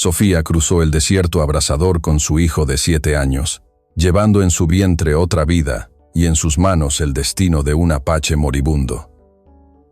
Sofía cruzó el desierto abrasador con su hijo de 7 años, llevando en su vientre otra vida y en sus manos el destino de un apache moribundo.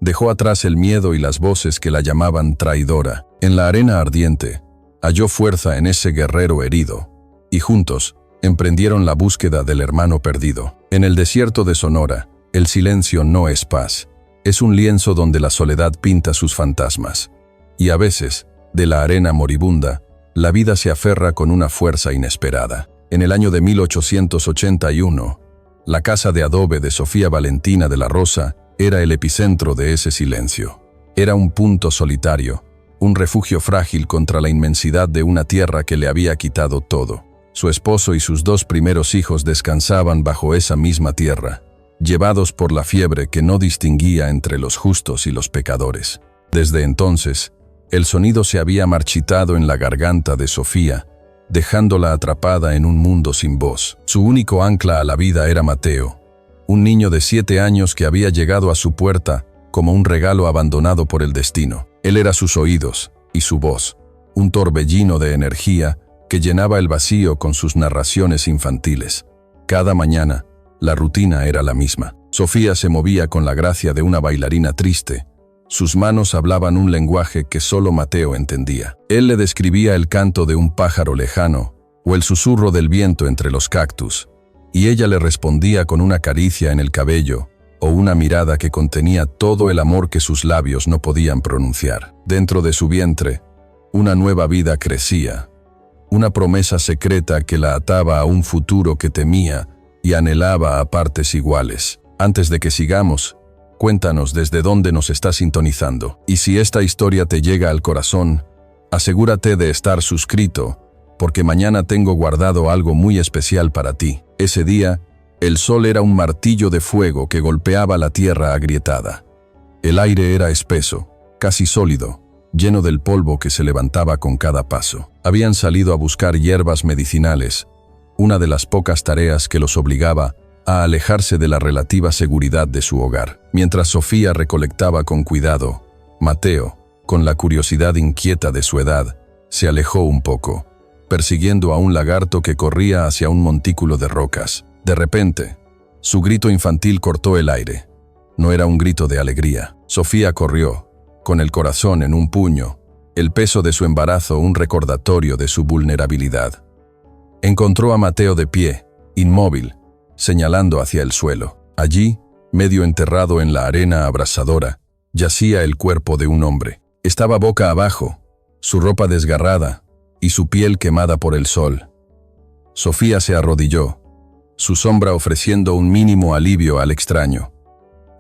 Dejó atrás el miedo y las voces que la llamaban traidora. En la arena ardiente, halló fuerza en ese guerrero herido, y juntos emprendieron la búsqueda del hermano perdido. En el desierto de Sonora, el silencio no es paz. Es un lienzo donde la soledad pinta sus fantasmas. Y a veces, de la arena moribunda, la vida se aferra con una fuerza inesperada. En el año de 1881, la casa de adobe de Sofía Valentina de la Rosa era el epicentro de ese silencio. Era un punto solitario, un refugio frágil contra la inmensidad de una tierra que le había quitado todo. Su esposo y sus 2 primeros hijos descansaban bajo esa misma tierra, llevados por la fiebre que no distinguía entre los justos y los pecadores. Desde entonces, el sonido se había marchitado en la garganta de Sofía, dejándola atrapada en un mundo sin voz. Su único ancla a la vida era Mateo, un niño de 7 años que había llegado a su puerta como un regalo abandonado por el destino. Él era sus oídos y su voz, un torbellino de energía que llenaba el vacío con sus narraciones infantiles. Cada mañana, la rutina era la misma. Sofía se movía con la gracia de una bailarina triste. Sus manos hablaban un lenguaje que solo Mateo entendía. Él le describía el canto de un pájaro lejano o el susurro del viento entre los cactus, y ella le respondía con una caricia en el cabello o una mirada que contenía todo el amor que sus labios no podían pronunciar. Dentro de su vientre, una nueva vida crecía, una promesa secreta que la ataba a un futuro que temía y anhelaba a partes iguales. Antes de que sigamos, cuéntanos desde dónde nos estás sintonizando. Y si esta historia te llega al corazón, asegúrate de estar suscrito, porque mañana tengo guardado algo muy especial para ti. Ese día, el sol era un martillo de fuego que golpeaba la tierra agrietada. El aire era espeso, casi sólido, lleno del polvo que se levantaba con cada paso. Habían salido a buscar hierbas medicinales, una de las pocas tareas que los obligaba a alejarse de la relativa seguridad de su hogar. Mientras Sofía recolectaba con cuidado, Mateo, con la curiosidad inquieta de su edad, se alejó un poco, persiguiendo a un lagarto que corría hacia un montículo de rocas. De repente, su grito infantil cortó el aire. No era un grito de alegría. Sofía corrió, con el corazón en un puño, el peso de su embarazo un recordatorio de su vulnerabilidad. Encontró a Mateo de pie, inmóvil, señalando hacia el suelo. Allí, medio enterrado en la arena abrasadora, yacía el cuerpo de un hombre. Estaba boca abajo, su ropa desgarrada y su piel quemada por el sol. Sofía se arrodilló, su sombra ofreciendo un mínimo alivio al extraño.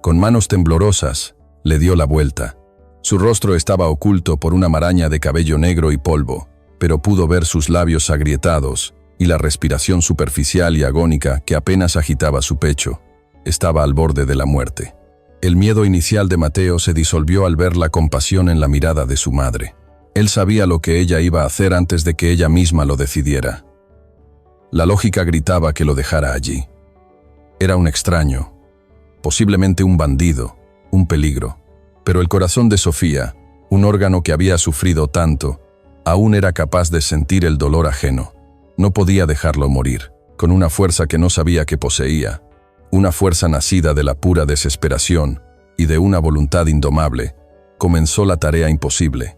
Con manos temblorosas, le dio la vuelta. Su rostro estaba oculto por una maraña de cabello negro y polvo, pero pudo ver sus labios agrietados y la respiración superficial y agónica que apenas agitaba su pecho. Estaba al borde de la muerte. El miedo inicial de Mateo se disolvió al ver la compasión en la mirada de su madre. Él sabía lo que ella iba a hacer antes de que ella misma lo decidiera. La lógica gritaba que lo dejara allí. Era un extraño, posiblemente un bandido, un peligro. Pero el corazón de Sofía, un órgano que había sufrido tanto, aún era capaz de sentir el dolor ajeno. No podía dejarlo morir, con una fuerza que no sabía que poseía, una fuerza nacida de la pura desesperación y de una voluntad indomable. Comenzó la tarea imposible.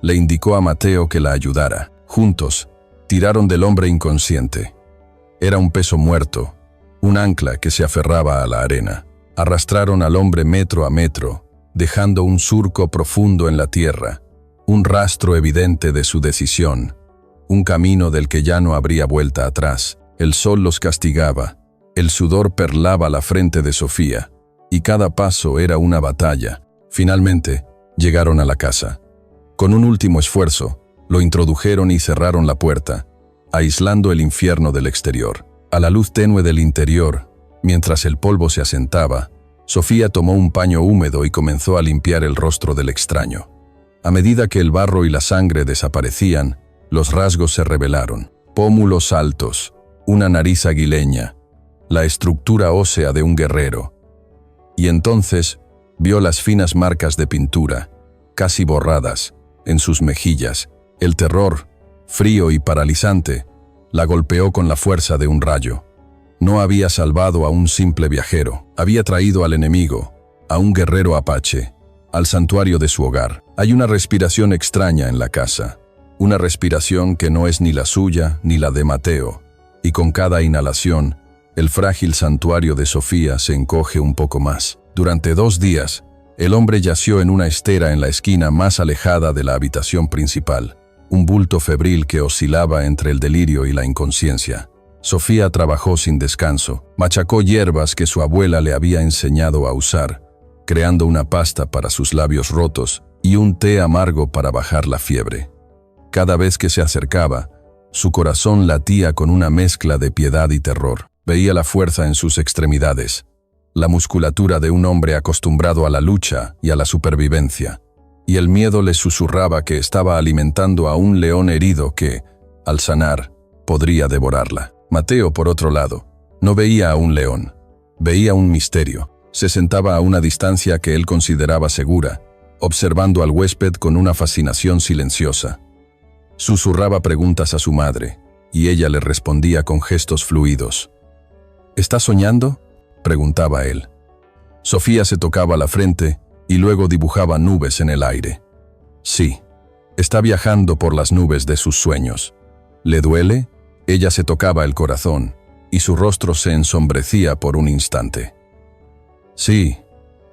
Le indicó a Mateo que la ayudara. Juntos, tiraron del hombre inconsciente. Era un peso muerto, un ancla que se aferraba a la arena. Arrastraron al hombre metro a metro, dejando un surco profundo en la tierra, un rastro evidente de su decisión, un camino del que ya no habría vuelta atrás. El sol los castigaba, el sudor perlaba la frente de Sofía, y cada paso era una batalla. Finalmente, llegaron a la casa. Con un último esfuerzo, lo introdujeron y cerraron la puerta, aislando el infierno del exterior. A la luz tenue del interior, mientras el polvo se asentaba, Sofía tomó un paño húmedo y comenzó a limpiar el rostro del extraño. A medida que el barro y la sangre desaparecían, los rasgos se revelaron. Pómulos altos, una nariz aguileña, la estructura ósea de un guerrero. Y entonces vio las finas marcas de pintura, casi borradas, en sus mejillas. El terror, frío y paralizante, la golpeó con la fuerza de un rayo. No había salvado a un simple viajero, había traído al enemigo, a un guerrero apache, al santuario de su hogar. Hay una respiración extraña en la casa, una respiración que no es ni la suya ni la de Mateo, y con cada inhalación, el frágil santuario de Sofía se encoge un poco más. Durante 2 días, el hombre yació en una estera en la esquina más alejada de la habitación principal, un bulto febril que oscilaba entre el delirio y la inconsciencia. Sofía trabajó sin descanso, machacó hierbas que su abuela le había enseñado a usar, creando una pasta para sus labios rotos y un té amargo para bajar la fiebre. Cada vez que se acercaba, su corazón latía con una mezcla de piedad y terror. Veía la fuerza en sus extremidades, la musculatura de un hombre acostumbrado a la lucha y a la supervivencia, y el miedo le susurraba que estaba alimentando a un león herido que, al sanar, podría devorarla. Mateo, por otro lado, no veía a un león, veía un misterio. Se sentaba a una distancia que él consideraba segura, observando al huésped con una fascinación silenciosa. Susurraba preguntas a su madre, y ella le respondía con gestos fluidos. ¿Estás soñando?, preguntaba él. Sofía se tocaba la frente y luego dibujaba nubes en el aire. Sí, está viajando por las nubes de sus sueños. ¿Le duele? Ella se tocaba el corazón, y su rostro se ensombrecía por un instante. Sí,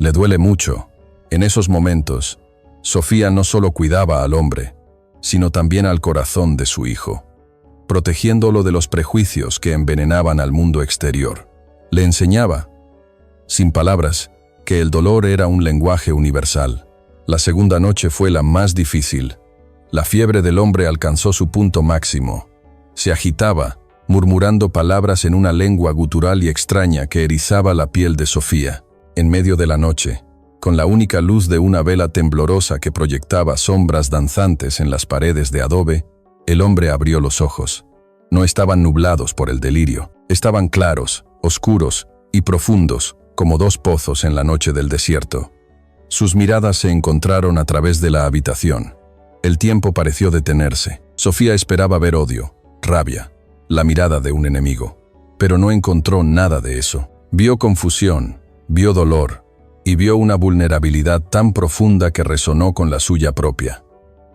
le duele mucho. En esos momentos, Sofía no solo cuidaba al hombre, sino también al corazón de su hijo, protegiéndolo de los prejuicios que envenenaban al mundo exterior. Le enseñaba, sin palabras, que el dolor era un lenguaje universal. La segunda noche fue la más difícil. La fiebre del hombre alcanzó su punto máximo. Se agitaba, murmurando palabras en una lengua gutural y extraña que erizaba la piel de Sofía. En medio de la noche, con la única luz de una vela temblorosa que proyectaba sombras danzantes en las paredes de adobe, el hombre abrió los ojos. No estaban nublados por el delirio, estaban claros, oscuros y profundos, como 2 pozos en la noche del desierto. Sus miradas se encontraron a través de la habitación. El tiempo pareció detenerse. Sofía esperaba ver odio, rabia, la mirada de un enemigo, pero no encontró nada de eso. Vio confusión, vio dolor, y vio una vulnerabilidad tan profunda que resonó con la suya propia.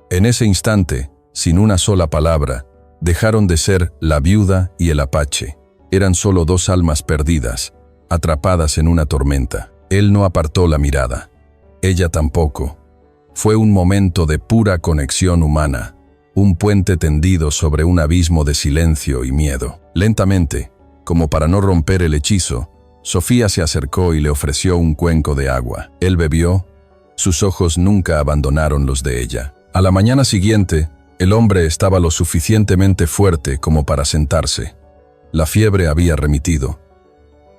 En ese instante, sin una sola palabra, dejaron de ser la viuda y el apache. Eran solo 2 almas perdidas, atrapadas en una tormenta. Él no apartó la mirada. Ella tampoco. Fue un momento de pura conexión humana, un puente tendido sobre un abismo de silencio y miedo. Lentamente, como para no romper el hechizo, Sofía se acercó y le ofreció un cuenco de agua. Él bebió, sus ojos nunca abandonaron los de ella. A la mañana siguiente, el hombre estaba lo suficientemente fuerte como para sentarse. La fiebre había remitido.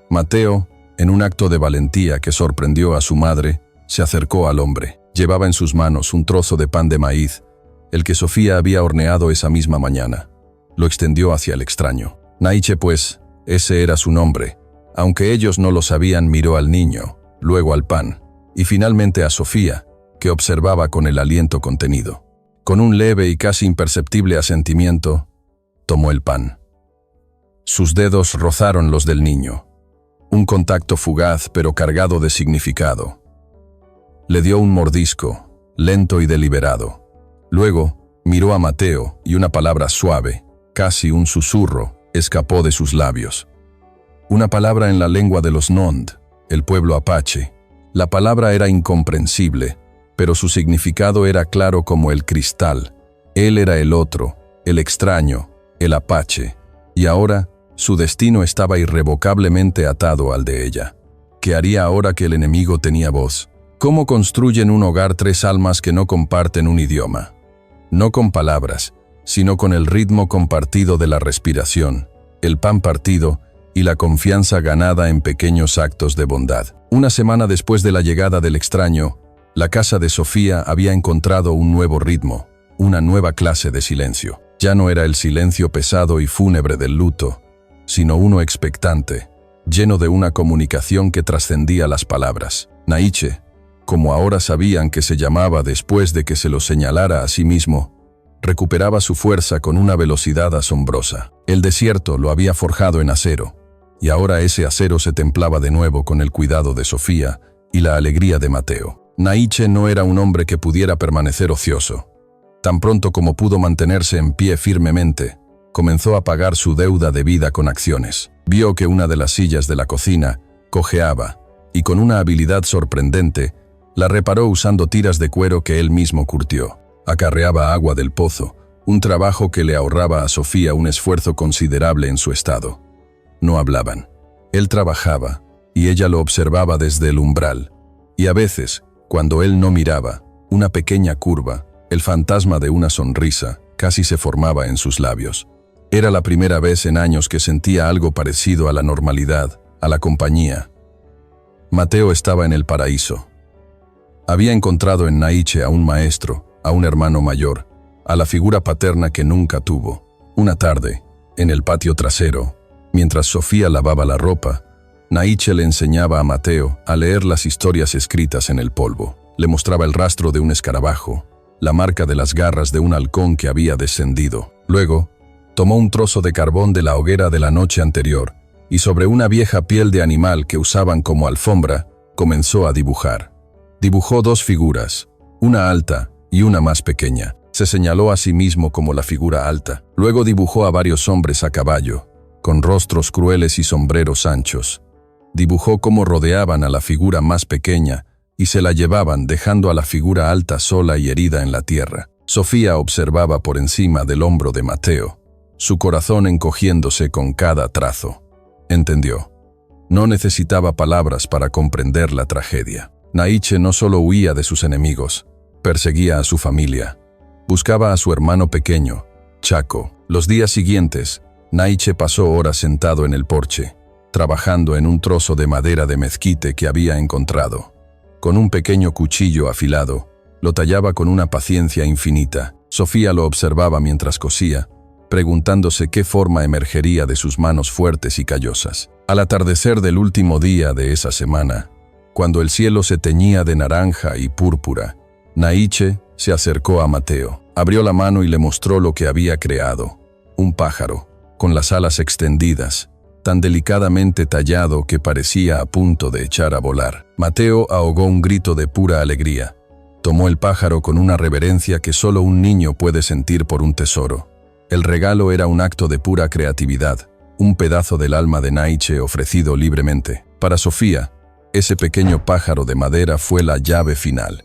Mateo, en un acto de valentía que sorprendió a su madre, se acercó al hombre. Llevaba en sus manos un trozo de pan de maíz, el que Sofía había horneado esa misma mañana. Lo extendió hacia el extraño. Naiche, pues, ese era su nombre. Aunque ellos no lo sabían, miró al niño, luego al pan, y finalmente a Sofía, que observaba con el aliento contenido. Con un leve y casi imperceptible asentimiento, tomó el pan. Sus dedos rozaron los del niño. Un contacto fugaz pero cargado de significado. Le dio un mordisco, lento y deliberado. Luego, miró a Mateo y una palabra suave, casi un susurro, escapó de sus labios. Una palabra en la lengua de los Nond, el pueblo apache. La palabra era incomprensible, pero su significado era claro como el cristal. Él era el otro, el extraño, el apache, y ahora su destino estaba irrevocablemente atado al de ella. ¿Qué haría ahora que el enemigo tenía voz? ¿Cómo construyen un hogar 3 almas que no comparten un idioma? No con palabras, sino con el ritmo compartido de la respiración, el pan partido y la confianza ganada en pequeños actos de bondad. Una semana después de la llegada del extraño, la casa de Sofía había encontrado un nuevo ritmo, una nueva clase de silencio. Ya no era el silencio pesado y fúnebre del luto, sino uno expectante, lleno de una comunicación que trascendía las palabras. Naiche, como ahora sabían que se llamaba después de que se lo señalara a sí mismo, Recuperaba su fuerza con una velocidad asombrosa. El desierto lo había forjado en acero, y ahora ese acero se templaba de nuevo con el cuidado de Sofía y la alegría de Mateo. Naiche no era un hombre que pudiera permanecer ocioso. Tan pronto como pudo mantenerse en pie firmemente, comenzó a pagar su deuda de vida con acciones. Vio que una de las sillas de la cocina cojeaba, y con una habilidad sorprendente, la reparó usando tiras de cuero que él mismo curtió. Acarreaba agua del pozo, un trabajo que le ahorraba a Sofía un esfuerzo considerable en su estado. No hablaban. Él trabajaba, y ella lo observaba desde el umbral. Y a veces, cuando él no miraba, una pequeña curva, el fantasma de una sonrisa, casi se formaba en sus labios. Era la primera vez en años que sentía algo parecido a la normalidad, a la compañía. Mateo estaba en el paraíso. Había encontrado en Naiche a un maestro, a un hermano mayor, a la figura paterna que nunca tuvo. Una tarde, en el patio trasero, mientras Sofía lavaba la ropa, Naiche le enseñaba a Mateo a leer las historias escritas en el polvo. Le mostraba el rastro de un escarabajo, la marca de las garras de un halcón que había descendido. Luego, tomó un trozo de carbón de la hoguera de la noche anterior y sobre una vieja piel de animal que usaban como alfombra, comenzó a dibujar. Dibujó dos figuras, una alta y una más pequeña. Se señaló a sí mismo como la figura alta. Luego dibujó a varios hombres a caballo, con rostros crueles y sombreros anchos. Dibujó cómo rodeaban a la figura más pequeña y se la llevaban dejando a la figura alta sola y herida en la tierra. Sofía observaba por encima del hombro de Mateo, su corazón encogiéndose con cada trazo. Entendió. No necesitaba palabras para comprender la tragedia. Naiche no solo huía de sus enemigos, perseguía a su familia. Buscaba a su hermano pequeño, Chaco. Los días siguientes, Naiche pasó horas sentado en el porche, trabajando en un trozo de madera de mezquite que había encontrado. Con un pequeño cuchillo afilado, lo tallaba con una paciencia infinita. Sofía lo observaba mientras cosía, preguntándose qué forma emergería de sus manos fuertes y callosas. Al atardecer del último día de esa semana, cuando el cielo se teñía de naranja y púrpura, Naiche se acercó a Mateo, abrió la mano y le mostró lo que había creado. Un pájaro, con las alas extendidas, tan delicadamente tallado que parecía a punto de echar a volar. Mateo ahogó un grito de pura alegría. Tomó el pájaro con una reverencia que solo un niño puede sentir por un tesoro. El regalo era un acto de pura creatividad, un pedazo del alma de Naiche ofrecido libremente. Para Sofía, ese pequeño pájaro de madera fue la llave final.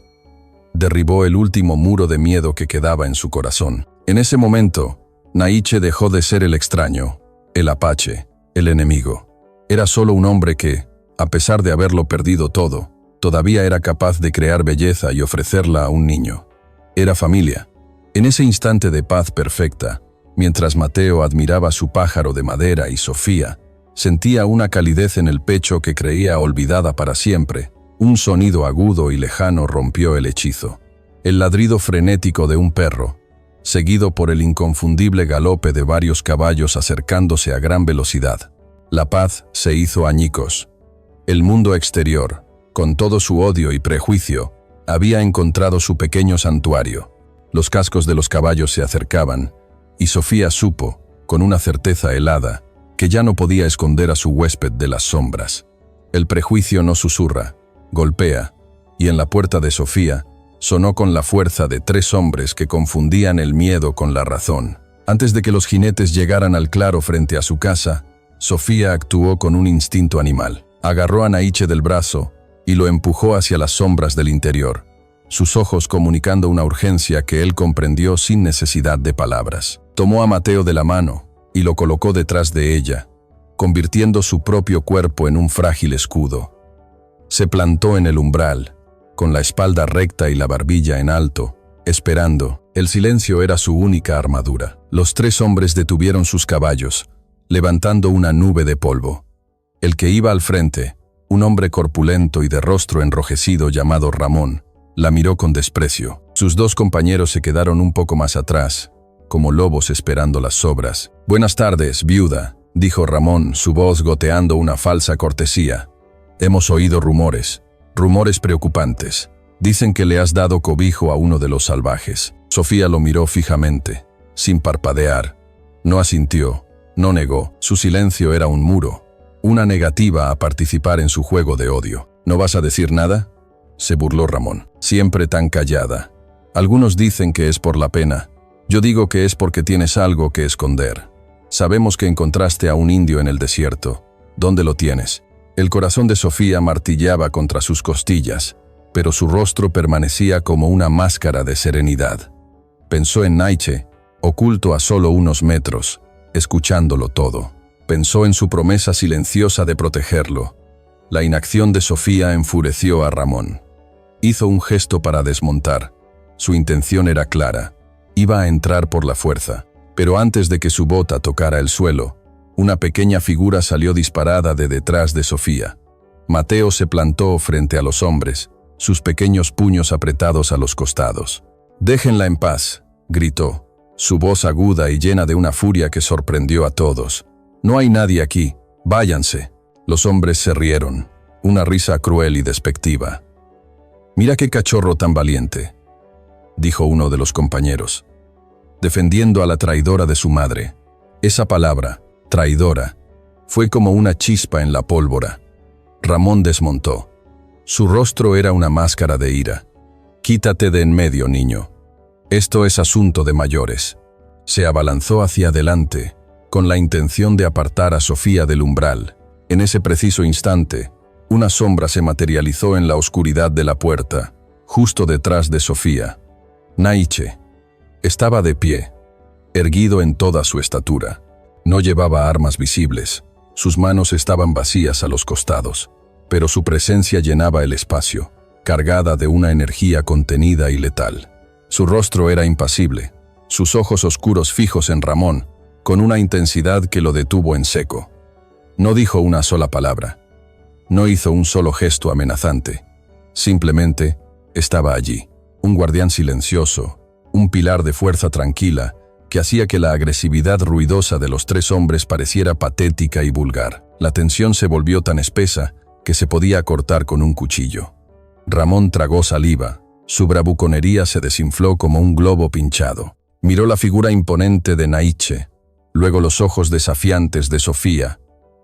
Derribó el último muro de miedo que quedaba en su corazón. En ese momento, Naiche dejó de ser el extraño, el apache, el enemigo. Era solo un hombre que, a pesar de haberlo perdido todo, todavía era capaz de crear belleza y ofrecerla a un niño. Era familia. En ese instante de paz perfecta, mientras Mateo admiraba su pájaro de madera y Sofía, sentía una calidez en el pecho que creía olvidada para siempre. Un sonido agudo y lejano rompió el hechizo. El ladrido frenético de un perro, seguido por el inconfundible galope de varios caballos acercándose a gran velocidad. La paz se hizo añicos. El mundo exterior, con todo su odio y prejuicio, había encontrado su pequeño santuario. Los cascos de los caballos se acercaban, y Sofía supo, con una certeza helada, que ya no podía esconder a su huésped de las sombras. El prejuicio no susurra, golpea, y en la puerta de Sofía sonó con la fuerza de 3 hombres que confundían el miedo con la razón. Antes de que los jinetes llegaran al claro frente a su casa, Sofía actuó con un instinto animal. Agarró a Naiche del brazo y lo empujó hacia las sombras del interior, sus ojos comunicando una urgencia que él comprendió sin necesidad de palabras. Tomó a Mateo de la mano y lo colocó detrás de ella, convirtiendo su propio cuerpo en un frágil escudo. Se plantó en el umbral, con la espalda recta y la barbilla en alto, esperando. El silencio era su única armadura. Los 3 hombres detuvieron sus caballos, levantando una nube de polvo. El que iba al frente, un hombre corpulento y de rostro enrojecido llamado Ramón, la miró con desprecio. Sus 2 compañeros se quedaron un poco más atrás, como lobos esperando las sobras. «Buenas tardes, viuda», dijo Ramón, su voz goteando una falsa cortesía. «Hemos oído rumores preocupantes. Dicen que le has dado cobijo a uno de los salvajes». Sofía lo miró fijamente, sin parpadear. No asintió, no negó. Su silencio era un muro, una negativa a participar en su juego de odio. ¿No vas a decir nada?, se burló Ramón. Siempre tan callada. Algunos dicen que es por la pena. Yo digo que es porque tienes algo que esconder. Sabemos que encontraste a un indio en el desierto. ¿Dónde lo tienes? El corazón de Sofía martilleaba contra sus costillas, pero su rostro permanecía como una máscara de serenidad. Pensó en Naiche, oculto a solo unos metros, escuchándolo todo. Pensó en su promesa silenciosa de protegerlo. La inacción de Sofía enfureció a Ramón. Hizo un gesto para desmontar. Su intención era clara. Iba a entrar por la fuerza, pero antes de que su bota tocara el suelo, una pequeña figura salió disparada de detrás de Sofía. Mateo se plantó frente a los hombres, sus pequeños puños apretados a los costados. «Déjenla en paz», gritó, su voz aguda y llena de una furia que sorprendió a todos. «No hay nadie aquí, váyanse». Los hombres se rieron, una risa cruel y despectiva. «Mira qué cachorro tan valiente», dijo uno de los compañeros, defendiendo a la traidora de su madre. Esa palabra, traidora, fue como una chispa en la pólvora. Ramón desmontó. Su rostro era una máscara de ira. «Quítate de en medio, niño. Esto es asunto de mayores». Se abalanzó hacia adelante, con la intención de apartar a Sofía del umbral. En ese preciso instante, una sombra se materializó en la oscuridad de la puerta, justo detrás de Sofía. Naiche estaba de pie, erguido en toda su estatura. No llevaba armas visibles, sus manos estaban vacías a los costados, pero su presencia llenaba el espacio, cargada de una energía contenida y letal. Su rostro era impasible, sus ojos oscuros fijos en Ramón, con una intensidad que lo detuvo en seco. No dijo una sola palabra. No hizo un solo gesto amenazante. Simplemente estaba allí, un guardián silencioso, un pilar de fuerza tranquila que hacía que la agresividad ruidosa de los tres hombres pareciera patética y vulgar. La tensión se volvió tan espesa que se podía cortar con un cuchillo. Ramón tragó saliva, su bravuconería se desinfló como un globo pinchado. Miró la figura imponente de Naiche, luego los ojos desafiantes de Sofía,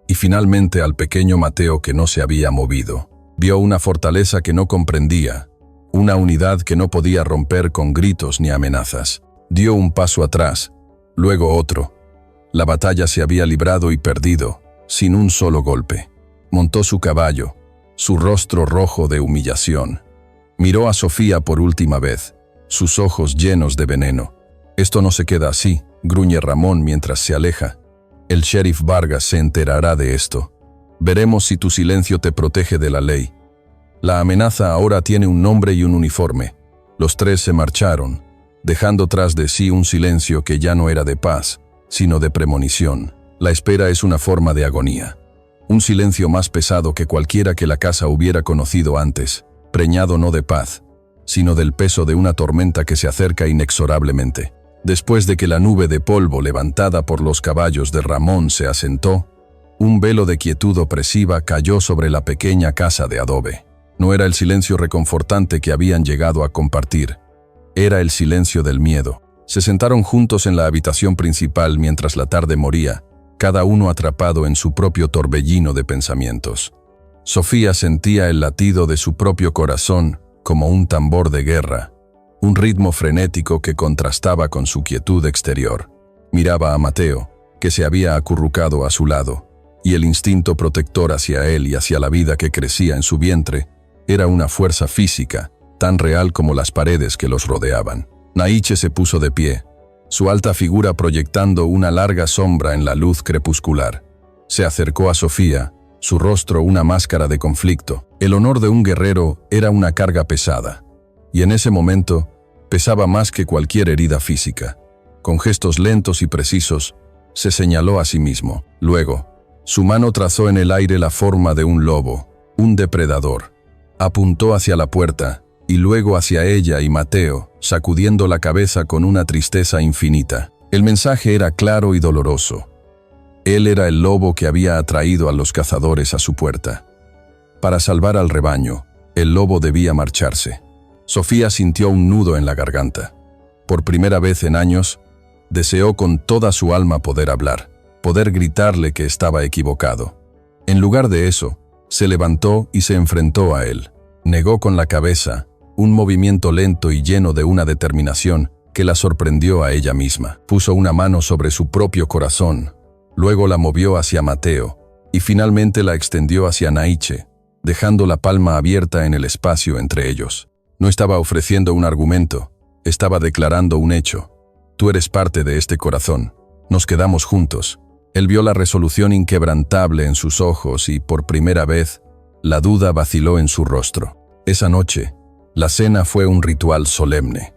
y finalmente al pequeño Mateo que no se había movido. Vio una fortaleza que no comprendía, una unidad que no podía romper con gritos ni amenazas. Dio un paso atrás, luego otro. La batalla se había librado y perdido, sin un solo golpe. Montó su caballo, su rostro rojo de humillación. Miró a Sofía por última vez, sus ojos llenos de veneno. «Esto no se queda así», gruñe Ramón mientras se aleja. «El sheriff Vargas se enterará de esto. Veremos si tu silencio te protege de la ley». La amenaza ahora tiene un nombre y un uniforme. Los tres se marcharon, dejando tras de sí un silencio que ya no era de paz, sino de premonición. La espera es una forma de agonía. Un silencio más pesado que cualquiera que la casa hubiera conocido antes, preñado no de paz, sino del peso de una tormenta que se acerca inexorablemente. Después de que la nube de polvo levantada por los caballos de Ramón se asentó, un velo de quietud opresiva cayó sobre la pequeña casa de adobe. No era el silencio reconfortante que habían llegado a compartir. Era el silencio del miedo. Se sentaron juntos en la habitación principal mientras la tarde moría, cada uno atrapado en su propio torbellino de pensamientos. Sofía sentía el latido de su propio corazón como un tambor de guerra, un ritmo frenético que contrastaba con su quietud exterior. Miraba a Mateo, que se había acurrucado a su lado, y el instinto protector hacia él y hacia la vida que crecía en su vientre era una fuerza física, tan real como las paredes que los rodeaban. Naiche se puso de pie, su alta figura proyectando una larga sombra en la luz crepuscular. Se acercó a Sofía, su rostro una máscara de conflicto. El honor de un guerrero era una carga pesada, y en ese momento pesaba más que cualquier herida física. Con gestos lentos y precisos, se señaló a sí mismo. Luego, su mano trazó en el aire la forma de un lobo, un depredador. Apuntó hacia la puerta, y luego hacia ella y Mateo, sacudiendo la cabeza con una tristeza infinita. El mensaje era claro y doloroso. Él era el lobo que había atraído a los cazadores a su puerta. Para salvar al rebaño, el lobo debía marcharse. Sofía sintió un nudo en la garganta. Por primera vez en años, deseó con toda su alma poder hablar, poder gritarle que estaba equivocado. En lugar de eso, se levantó y se enfrentó a él. Negó con la cabeza, un movimiento lento y lleno de una determinación que la sorprendió a ella misma. Puso una mano sobre su propio corazón, luego la movió hacia Mateo y finalmente la extendió hacia Naiche, dejando la palma abierta en el espacio entre ellos. No estaba ofreciendo un argumento, estaba declarando un hecho. Tú eres parte de este corazón. Nos quedamos juntos. Él vio la resolución inquebrantable en sus ojos y, por primera vez, la duda vaciló en su rostro. Esa noche, la cena fue un ritual solemne.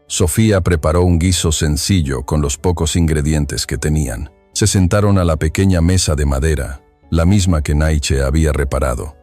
Sofía preparó un guiso sencillo con los pocos ingredientes que tenían. Se sentaron a la pequeña mesa de madera, la misma que Naiche había reparado.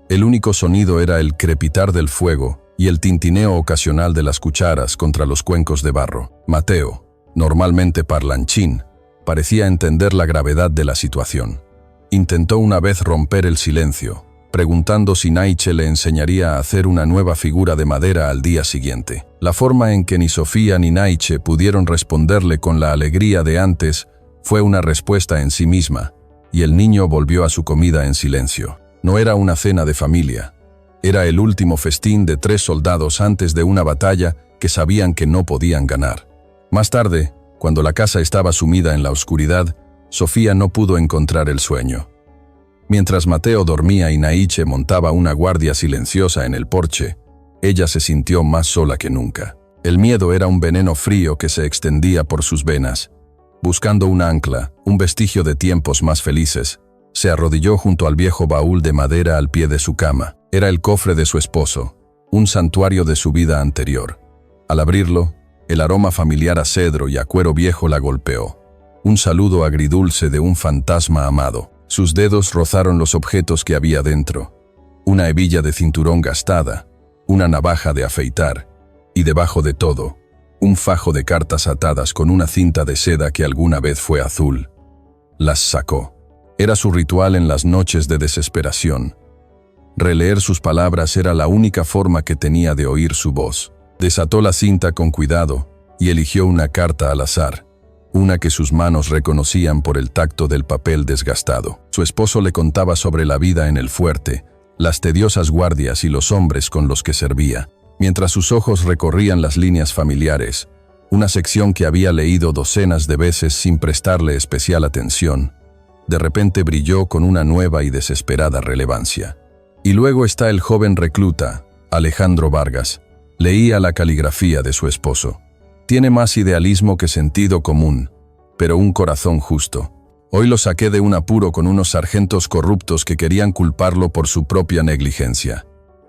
El único sonido era el crepitar del fuego y el tintineo ocasional de las cucharas contra los cuencos de barro. Mateo, normalmente parlanchín, parecía entender la gravedad de la situación. Intentó una vez romper el silencio, preguntando si Naiche le enseñaría a hacer una nueva figura de madera al día siguiente. La forma en que ni Sofía ni Naiche pudieron responderle con la alegría de antes fue una respuesta en sí misma, y el niño volvió a su comida en silencio. No era una cena de familia. Era el último festín de 3 soldados antes de una batalla que sabían que no podían ganar. Más tarde, cuando la casa estaba sumida en la oscuridad, Sofía no pudo encontrar el sueño. Mientras Mateo dormía y Naiche montaba una guardia silenciosa en el porche, ella se sintió más sola que nunca. El miedo era un veneno frío que se extendía por sus venas. Buscando un ancla, un vestigio de tiempos más felices, se arrodilló junto al viejo baúl de madera al pie de su cama. Era el cofre de su esposo, un santuario de su vida anterior. Al abrirlo, el aroma familiar a cedro y a cuero viejo la golpeó. Un saludo agridulce de un fantasma amado. Sus dedos rozaron los objetos que había dentro. Una hebilla de cinturón gastada, una navaja de afeitar, y debajo de todo, un fajo de cartas atadas con una cinta de seda que alguna vez fue azul. Las sacó. Era su ritual en las noches de desesperación. Releer sus palabras era la única forma que tenía de oír su voz. Desató la cinta con cuidado y eligió una carta al azar, una que sus manos reconocían por el tacto del papel desgastado. Su esposo le contaba sobre la vida en el fuerte, las tediosas guardias y los hombres con los que servía, mientras sus ojos recorrían las líneas familiares, una sección que había leído docenas de veces sin prestarle especial atención. De repente brilló con una nueva y desesperada relevancia. Y luego está el joven recluta, Alejandro Vargas. Leía la caligrafía de su esposo. Tiene más idealismo que sentido común, pero un corazón justo. Hoy lo saqué de un apuro con unos sargentos corruptos que querían culparlo por su propia negligencia.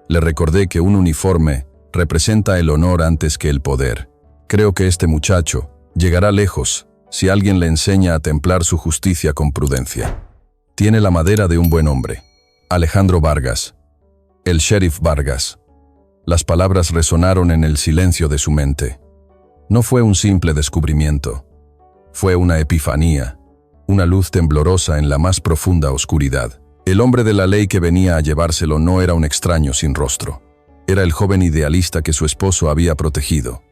Le recordé que un uniforme representa el honor antes que el poder. Creo que este muchacho llegará lejos si alguien le enseña a templar su justicia con prudencia. Tiene la madera de un buen hombre. Alejandro Vargas. El sheriff Vargas. Las palabras resonaron en el silencio de su mente. No fue un simple descubrimiento. Fue una epifanía, una luz temblorosa en la más profunda oscuridad. El hombre de la ley que venía a llevárselo no era un extraño sin rostro. Era el joven idealista que su esposo había protegido.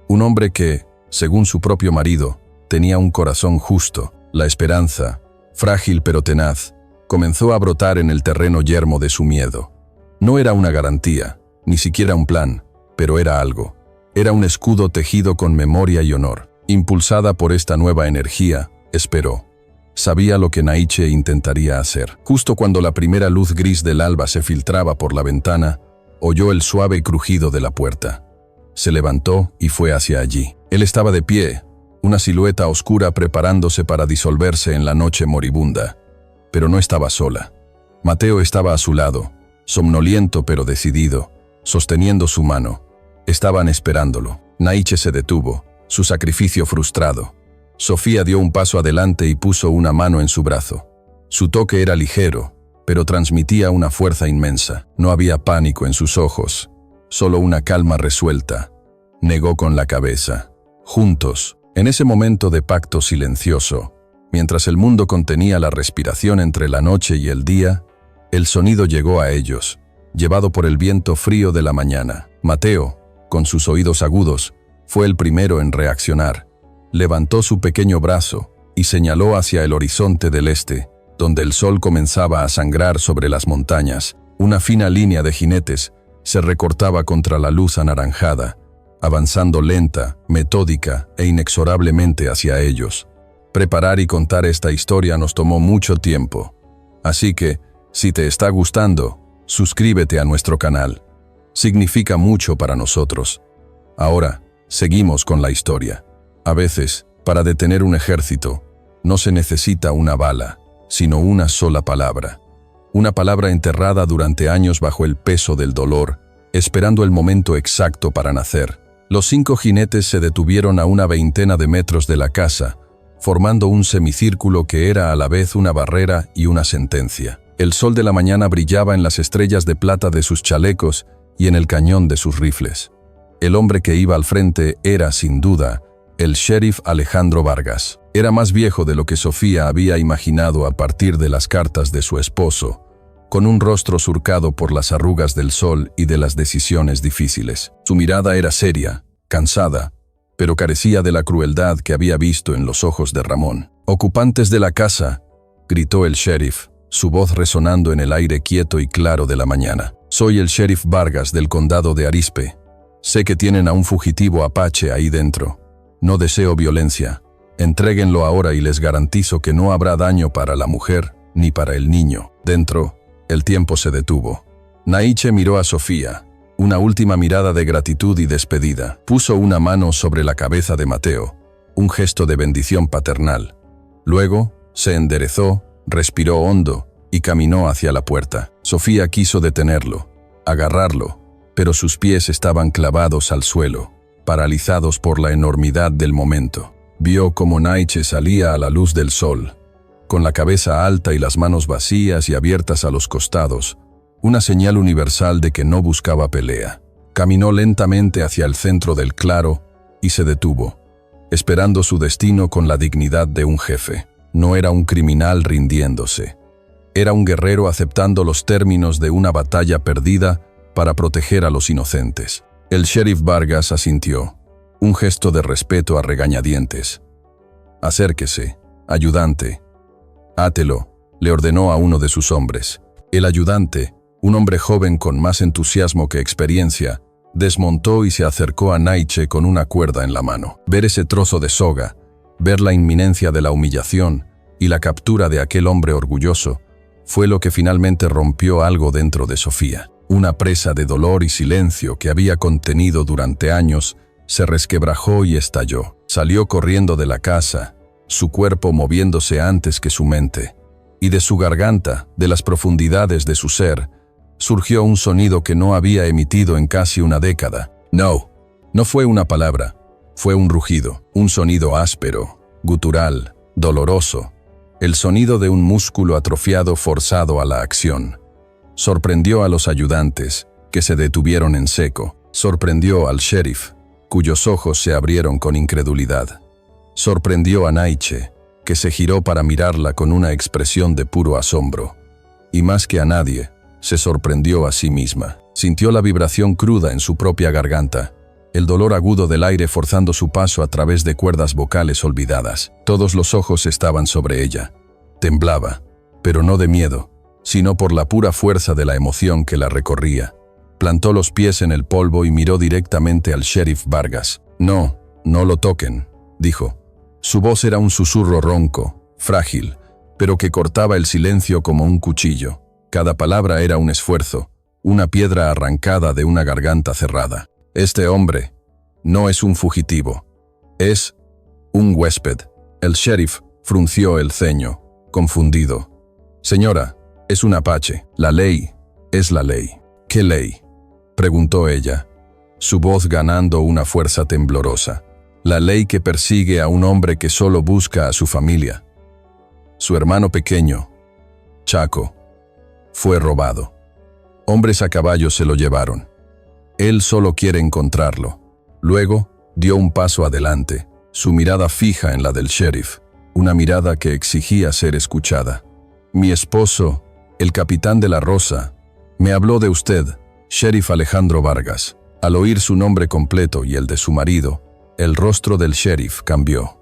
Un hombre que, según su propio marido, tenía un corazón justo. La esperanza, frágil pero tenaz, comenzó a brotar en el terreno yermo de su miedo. No era una garantía, ni siquiera un plan, pero era algo. Era un escudo tejido con memoria y honor. Impulsada por esta nueva energía, esperó. Sabía lo que Naiche intentaría hacer. Justo cuando la primera luz gris del alba se filtraba por la ventana, oyó el suave crujido de la puerta. Se levantó y fue hacia allí. Él estaba de pie, una silueta oscura preparándose para disolverse en la noche moribunda. Pero no estaba sola. Mateo estaba a su lado, somnoliento pero decidido, sosteniendo su mano. Estaban esperándolo. Naiche se detuvo, su sacrificio frustrado. Sofía dio un paso adelante y puso una mano en su brazo. Su toque era ligero, pero transmitía una fuerza inmensa. No había pánico en sus ojos, solo una calma resuelta. Negó con la cabeza. Juntos, en ese momento de pacto silencioso, mientras el mundo contenía la respiración entre la noche y el día, el sonido llegó a ellos, llevado por el viento frío de la mañana. Mateo, con sus oídos agudos, Fue el primero en reaccionar. Levantó su pequeño brazo y señaló hacia el horizonte del este, donde el sol comenzaba a sangrar sobre las montañas. Una fina línea de jinetes se recortaba contra la luz anaranjada, avanzando lenta, metódica e inexorablemente hacia ellos. Preparar y contar esta historia nos tomó mucho tiempo. Así que, si te está gustando, suscríbete a nuestro canal. Significa mucho para nosotros. Ahora, seguimos con la historia. A veces, para detener un ejército, no se necesita una bala, sino una sola palabra. Una palabra enterrada durante años bajo el peso del dolor, esperando el momento exacto para nacer. Los 5 jinetes se detuvieron a una veintena de metros de la casa, formando un semicírculo que era a la vez una barrera y una sentencia. El sol de la mañana brillaba en las estrellas de plata de sus chalecos y en el cañón de sus rifles. El hombre que iba al frente era, sin duda, el sheriff Alejandro Vargas. Era más viejo de lo que Sofía había imaginado a partir de las cartas de su esposo, con un rostro surcado por las arrugas del sol y de las decisiones difíciles. Su mirada era seria, cansada, pero carecía de la crueldad que había visto en los ojos de Ramón. «Ocupantes de la casa», gritó el sheriff, su voz resonando en el aire quieto y claro de la mañana. «Soy el sheriff Vargas del condado de Arizpe. Sé que tienen a un fugitivo apache ahí dentro. No deseo violencia. Entréguenlo ahora y les garantizo que no habrá daño para la mujer ni para el niño». Dentro, el tiempo se detuvo. Naiche miró a Sofía, una última mirada de gratitud y despedida. Puso una mano sobre la cabeza de Mateo, un gesto de bendición paternal. Luego, se enderezó, respiró hondo y caminó hacia la puerta. Sofía quiso detenerlo, agarrarlo, pero sus pies estaban clavados al suelo, paralizados por la enormidad del momento. Vio cómo Naiche salía a la luz del sol, con la cabeza alta y las manos vacías y abiertas a los costados, una señal universal de que no buscaba pelea. Caminó lentamente hacia el centro del claro y se detuvo, esperando su destino con la dignidad de un jefe. No era un criminal rindiéndose. Era un guerrero aceptando los términos de una batalla perdida para proteger a los inocentes. El sheriff Vargas asintió, un gesto de respeto a regañadientes. «Acérquese, ayudante». «Átelo», le ordenó a uno de sus hombres. El ayudante, un hombre joven con más entusiasmo que experiencia, desmontó y se acercó a Naiche con una cuerda en la mano. Ver ese trozo de soga, ver la inminencia de la humillación y la captura de aquel hombre orgulloso, fue lo que finalmente rompió algo dentro de Sofía. Una presa de dolor y silencio que había contenido durante años se resquebrajó y estalló. Salió corriendo de la casa, su cuerpo moviéndose antes que su mente, y de su garganta, de las profundidades de su ser, surgió un sonido que no había emitido en casi una década. No fue una palabra, fue un rugido, un sonido áspero, gutural, doloroso, el sonido de un músculo atrofiado forzado a la acción. Sorprendió a los ayudantes, que se detuvieron en seco. Sorprendió al sheriff, cuyos ojos se abrieron con incredulidad. Sorprendió a Naiche, que se giró para mirarla con una expresión de puro asombro. Y más que a nadie, se sorprendió a sí misma. Sintió la vibración cruda en su propia garganta, el dolor agudo del aire forzando su paso a través de cuerdas vocales olvidadas. Todos los ojos estaban sobre ella. Temblaba, pero no de miedo, sino por la pura fuerza de la emoción que la recorría. Plantó los pies en el polvo y miró directamente al sheriff Vargas. No lo toquen», dijo. Su voz era un susurro ronco, frágil, pero que cortaba el silencio como un cuchillo. Cada palabra era un esfuerzo, una piedra arrancada de una garganta cerrada. «Este hombre no es un fugitivo, es un huésped». El sheriff frunció el ceño, confundido. «Señora, es un apache. La ley es la ley». «¿Qué ley?», preguntó ella, su voz ganando una fuerza temblorosa. «La ley que persigue a un hombre que solo busca a su familia. Su hermano pequeño, Chaco, fue robado. Hombres a caballo se lo llevaron. Él solo quiere encontrarlo». Luego, dio un paso adelante, su mirada fija en la del sheriff, una mirada que exigía ser escuchada. «Mi esposo, el capitán de la Rosa, me habló de usted, sheriff Alejandro Vargas». Al oír su nombre completo y el de su marido, El rostro del sheriff cambió.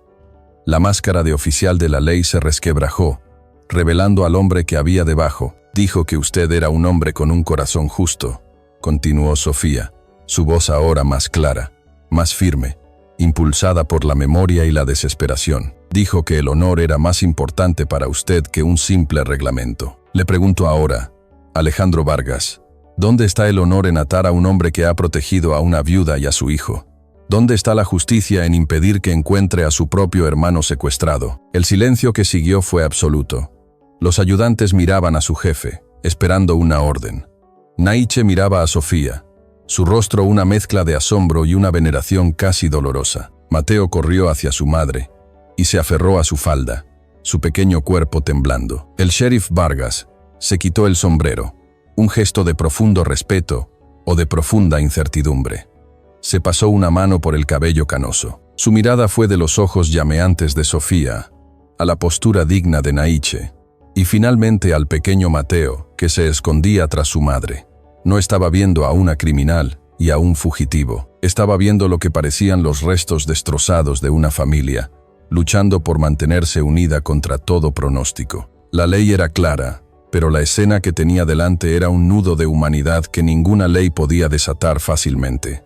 La máscara de oficial de la ley se resquebrajó, revelando al hombre que había debajo. Dijo que usted era un hombre con un corazón justo, continuó Sofía, su voz ahora más clara, más firme, impulsada por la memoria y la desesperación. Dijo que el honor era más importante para usted que un simple reglamento. Le pregunto ahora, Alejandro Vargas, ¿dónde está el honor en atar a un hombre que ha protegido a una viuda y a su hijo? ¿Dónde está la justicia en impedir que encuentre a su propio hermano secuestrado? El silencio que siguió fue absoluto. Los ayudantes miraban a su jefe, esperando una orden. Naiche miraba a Sofía, su rostro una mezcla de asombro y una veneración casi dolorosa. Mateo corrió hacia su madre y se aferró a su falda, su pequeño cuerpo temblando. El sheriff Vargas se quitó el sombrero, un gesto de profundo respeto o de profunda incertidumbre. Se pasó una mano por el cabello canoso. Su mirada fue de los ojos llameantes de Sofía a la postura digna de Naiche, y finalmente al pequeño Mateo, que se escondía tras su madre. No estaba viendo a una criminal y a un fugitivo. Estaba viendo lo que parecían los restos destrozados de una familia, luchando por mantenerse unida contra todo pronóstico. La ley era clara, pero la escena que tenía delante era un nudo de humanidad que ninguna ley podía desatar fácilmente.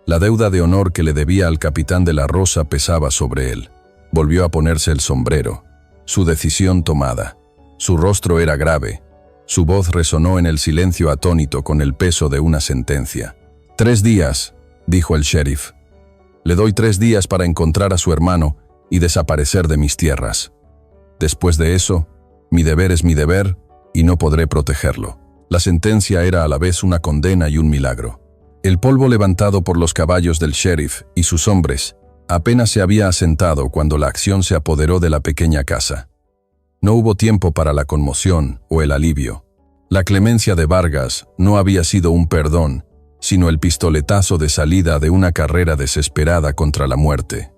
La deuda de honor que le debía al capitán de la Rosa pesaba sobre él. Volvió a ponerse el sombrero, su decisión tomada. Su rostro era grave, su voz resonó en el silencio atónito con el peso de una sentencia. 3 días, dijo el sheriff. Le doy 3 días para encontrar a su hermano y desaparecer de mis tierras. Después de eso, mi deber es mi deber y no podré protegerlo. La sentencia era a la vez una condena y un milagro. El polvo levantado por los caballos del sheriff y sus hombres apenas se había asentado cuando la acción se apoderó de la pequeña casa. No hubo tiempo para la conmoción o el alivio. La clemencia de Vargas no había sido un perdón, sino el pistoletazo de salida de una carrera desesperada contra la muerte.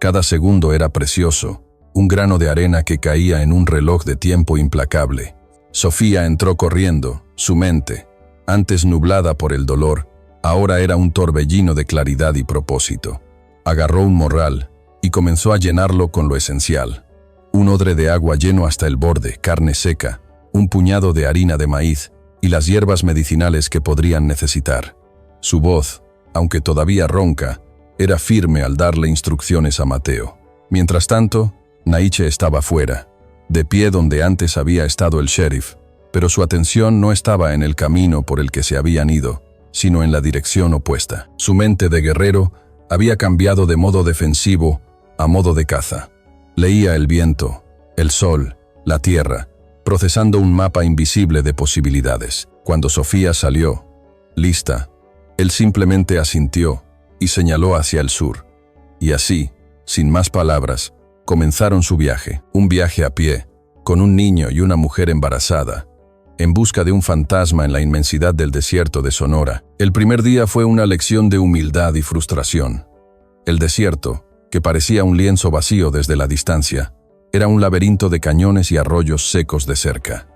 Cada segundo era precioso, un grano de arena que caía en un reloj de tiempo implacable. Sofía entró corriendo, su mente, antes nublada por el dolor, ahora era un torbellino de claridad y propósito. Agarró un morral y comenzó a llenarlo con lo esencial. Un odre de agua lleno hasta el borde, carne seca, un puñado de harina de maíz y las hierbas medicinales que podrían necesitar. Su voz, aunque todavía ronca, era firme al darle instrucciones a Mateo. Mientras tanto, Naiche estaba fuera, de pie donde antes había estado el sheriff, pero su atención no estaba en el camino por el que se habían ido, sino en la dirección opuesta. Su mente de guerrero había cambiado de modo defensivo a modo de caza. Leía el viento, el sol, la tierra, procesando un mapa invisible de posibilidades. Cuando Sofía salió, lista, él simplemente asintió y señaló hacia el sur. Y así, sin más palabras, comenzaron su viaje. Un viaje a pie, con un niño y una mujer embarazada, en busca de un fantasma en la inmensidad del desierto de Sonora. El primer día fue una lección de humildad y frustración. El desierto, que parecía un lienzo vacío desde la distancia, era un laberinto de cañones y arroyos secos de cerca.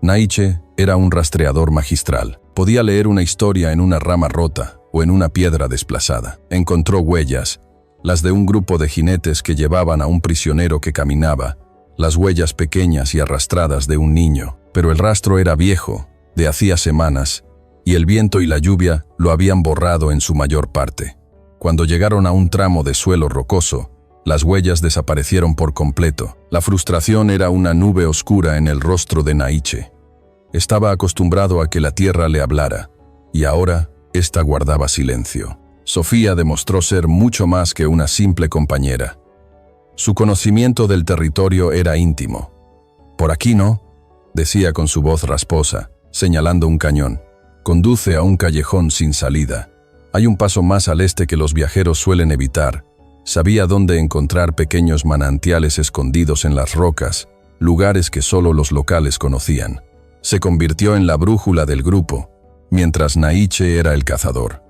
Naiche era un rastreador magistral. Podía leer una historia en una rama rota o en una piedra desplazada. Encontró huellas, las de un grupo de jinetes que llevaban a un prisionero que caminaba, las huellas pequeñas y arrastradas de un niño. Pero el rastro era viejo, de hacía semanas, y el viento y la lluvia lo habían borrado en su mayor parte. Cuando llegaron a un tramo de suelo rocoso, las huellas desaparecieron por completo. La frustración era una nube oscura en el rostro de Naiche. Estaba acostumbrado a que la tierra le hablara, y ahora ésta guardaba silencio. Sofía demostró ser mucho más que una simple compañera. Su conocimiento del territorio era íntimo. «Por aquí no», decía con su voz rasposa, señalando un cañón. «Conduce a un callejón sin salida. Hay un paso más al este que los viajeros suelen evitar». Sabía dónde encontrar pequeños manantiales escondidos en las rocas, lugares que solo los locales conocían. Se convirtió en la brújula del grupo, mientras Naiche era el cazador.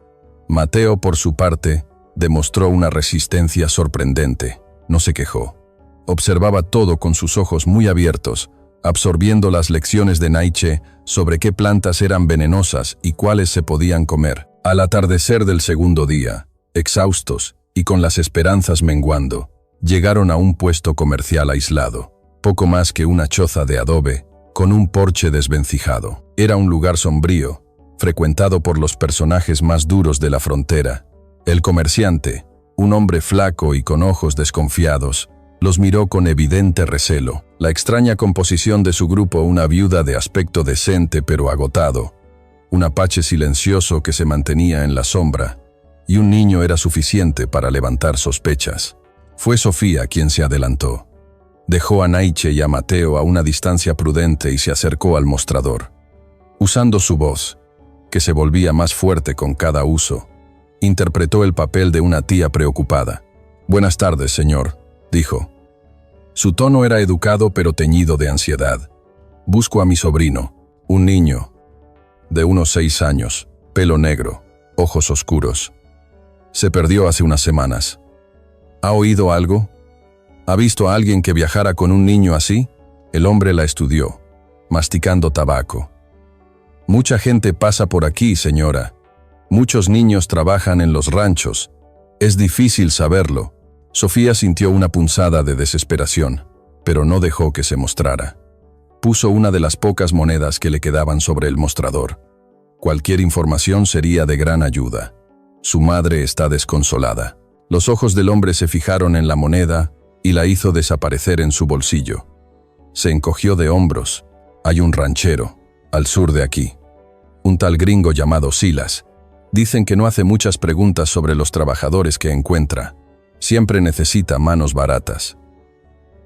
Mateo, por su parte, demostró una resistencia sorprendente. No se quejó. Observaba todo con sus ojos muy abiertos, absorbiendo las lecciones de Naiche sobre qué plantas eran venenosas y cuáles se podían comer. Al atardecer del segundo día, exhaustos y con las esperanzas menguando, llegaron a un puesto comercial aislado, poco más que una choza de adobe, con un porche desvencijado. Era un lugar sombrío, frecuentado por los personajes más duros de la frontera. El comerciante, un hombre flaco y con ojos desconfiados, los miró con evidente recelo. La extraña composición de su grupo, una viuda de aspecto decente pero agotado, un apache silencioso que se mantenía en la sombra, y un niño era suficiente para levantar sospechas. Fue Sofía quien se adelantó. Dejó a Naiche y a Mateo a una distancia prudente y se acercó al mostrador. Usando su voz, que se volvía más fuerte con cada uso, interpretó el papel de una tía preocupada. «Buenas tardes, señor», dijo. Su tono era educado pero teñido de ansiedad. «Busco a mi sobrino, un niño, de unos 6 años, pelo negro, ojos oscuros. Se perdió hace unas semanas. ¿Ha oído algo? ¿Ha visto a alguien que viajara con un niño así?» El hombre la estudió, masticando tabaco. «Mucha gente pasa por aquí, señora. Muchos niños trabajan en los ranchos. Es difícil saberlo». Sofía sintió una punzada de desesperación, pero no dejó que se mostrara. Puso una de las pocas monedas que le quedaban sobre el mostrador. Cualquier información sería de gran ayuda. Su madre está desconsolada. Los ojos del hombre se fijaron en la moneda y la hizo desaparecer en su bolsillo. Se encogió de hombros. «Hay un ranchero, al sur de aquí. Un tal gringo llamado Silas. Dicen que no hace muchas preguntas sobre los trabajadores que encuentra. Siempre necesita manos baratas».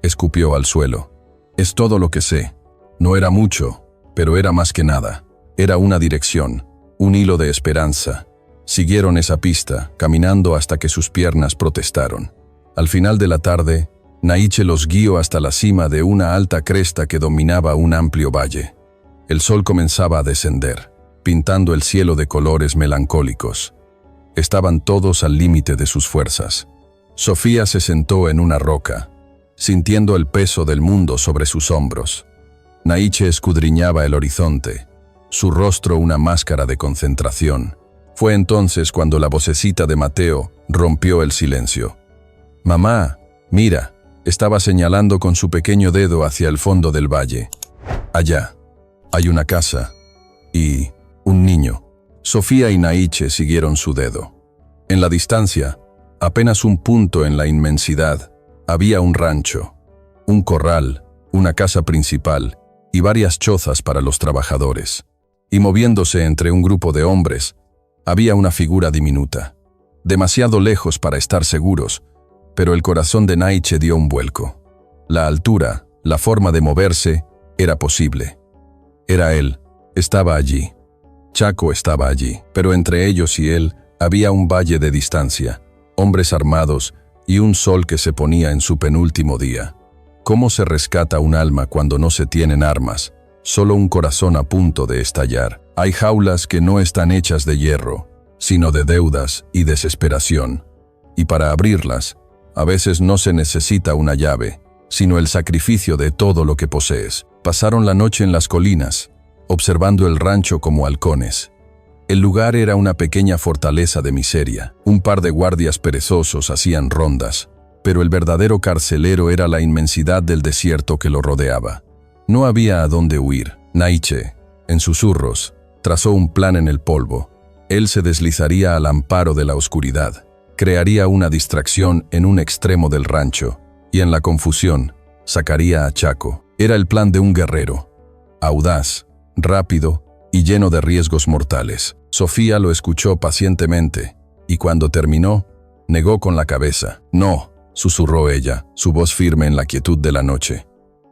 Escupió al suelo. «Es todo lo que sé. No era mucho, pero era más que nada. Era una dirección, un hilo de esperanza». Siguieron esa pista, caminando hasta que sus piernas protestaron. Al final de la tarde, Naiche los guió hasta la cima de una alta cresta que dominaba un amplio valle. El sol comenzaba a descender, pintando el cielo de colores melancólicos. Estaban todos al límite de sus fuerzas. Sofía se sentó en una roca, sintiendo el peso del mundo sobre sus hombros. Naiche escudriñaba el horizonte, su rostro una máscara de concentración. Fue entonces cuando la vocecita de Mateo rompió el silencio. «Mamá, mira», estaba señalando con su pequeño dedo hacia el fondo del valle. «Allá, hay una casa y un niño». Sofía y Naiche siguieron su dedo. En la distancia, apenas un punto en la inmensidad, había un rancho, un corral, una casa principal y varias chozas para los trabajadores. Y moviéndose entre un grupo de hombres, había una figura diminuta, demasiado lejos para estar seguros, pero el corazón de Naiche dio un vuelco. La altura, la forma de moverse, era posible. Era él, estaba allí. Chaco estaba allí, pero entre ellos y él había un valle de distancia, hombres armados y un sol que se ponía en su penúltimo día. ¿Cómo se rescata un alma cuando no se tienen armas? Solo un corazón a punto de estallar. Hay jaulas que no están hechas de hierro, sino de deudas y desesperación. Y para abrirlas, a veces no se necesita una llave, sino el sacrificio de todo lo que posees. Pasaron la noche en las colinas, observando el rancho como halcones. El lugar era una pequeña fortaleza de miseria. Un par de guardias perezosos hacían rondas, pero el verdadero carcelero era la inmensidad del desierto que lo rodeaba. No había a dónde huir. Naiche, en susurros, trazó un plan en el polvo. Él se deslizaría al amparo de la oscuridad, crearía una distracción en un extremo del rancho, y en la confusión, sacaría a Chaco. Era el plan de un guerrero, audaz, rápido y lleno de riesgos mortales. Sofía lo escuchó pacientemente, y cuando terminó, negó con la cabeza. «No», susurró ella, su voz firme en la quietud de la noche.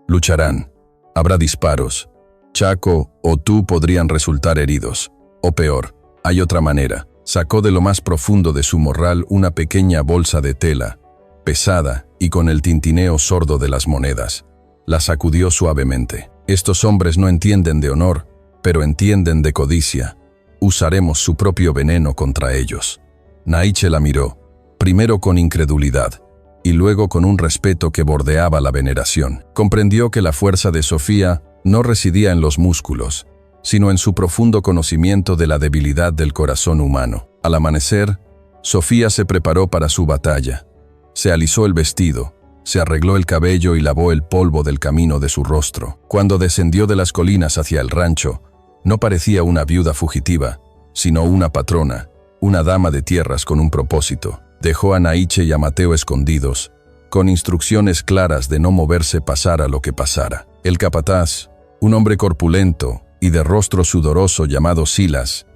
«Lucharán. Habrá disparos. Chaco o tú podrían resultar heridos. O peor, hay otra manera». Sacó de lo más profundo de su morral una pequeña bolsa de tela, pesada y con el tintineo sordo de las monedas. La sacudió suavemente. «Estos hombres no entienden de honor, pero entienden de codicia. Usaremos su propio veneno contra ellos». Naiche la miró, primero con incredulidad, y luego con un respeto que bordeaba la veneración. Comprendió que la fuerza de Sofía no residía en los músculos, sino en su profundo conocimiento de la debilidad del corazón humano. Al amanecer, Sofía se preparó para su batalla. Se alisó el vestido, se arregló el cabello y lavó el polvo del camino de su rostro. Cuando descendió de las colinas hacia el rancho, no parecía una viuda fugitiva, sino una patrona, una dama de tierras con un propósito. Dejó a Naiche y a Mateo escondidos, con instrucciones claras de no moverse pasara lo que pasara. El capataz, un hombre corpulento y de rostro sudoroso llamado Silas,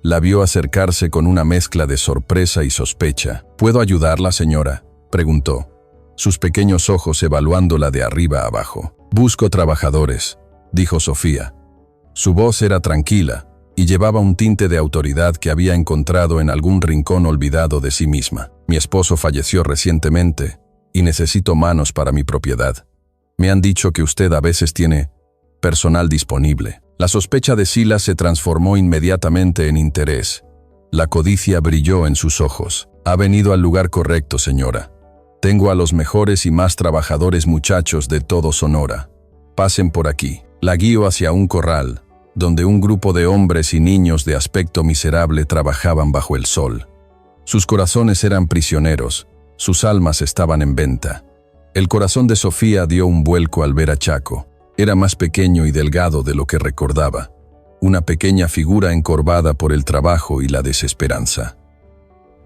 la vio acercarse con una mezcla de sorpresa y sospecha. «¿Puedo ayudarla, señora?», preguntó, sus pequeños ojos evaluándola de arriba a abajo. «Busco trabajadores», dijo Sofía. Su voz era tranquila y llevaba un tinte de autoridad que había encontrado en algún rincón olvidado de sí misma. «Mi esposo falleció recientemente y necesito manos para mi propiedad. Me han dicho que usted a veces tiene personal disponible». La sospecha de Silas se transformó inmediatamente en interés. La codicia brilló en sus ojos. «Ha venido al lugar correcto, señora. Tengo a los mejores y más trabajadores muchachos de todo Sonora. Pasen por aquí». La guió hacia un corral, donde un grupo de hombres y niños de aspecto miserable trabajaban bajo el sol. Sus corazones eran prisioneros, sus almas estaban en venta. El corazón de Sofía dio un vuelco al ver a Chaco. Era más pequeño y delgado de lo que recordaba, una pequeña figura encorvada por el trabajo y la desesperanza.